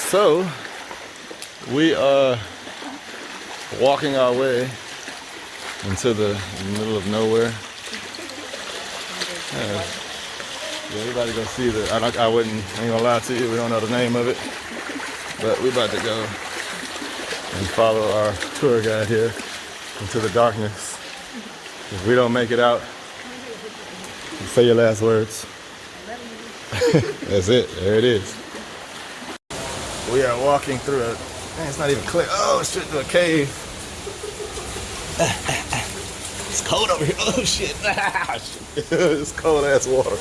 So we are walking our way into the middle of nowhere. Yeah, everybody gonna see the. I ain't gonna lie to you. We don't know the name of it, but we about to go and follow our tour guide here into the darkness. If we don't make it out, say your last words. That's it. There it is. We are walking through a. Man, it's not even clear. Oh, straight through a cave. It's cold over here. Oh shit! It's cold ass water.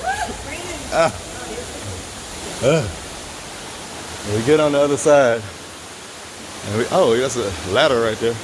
We get on the other side, and that's a ladder right there.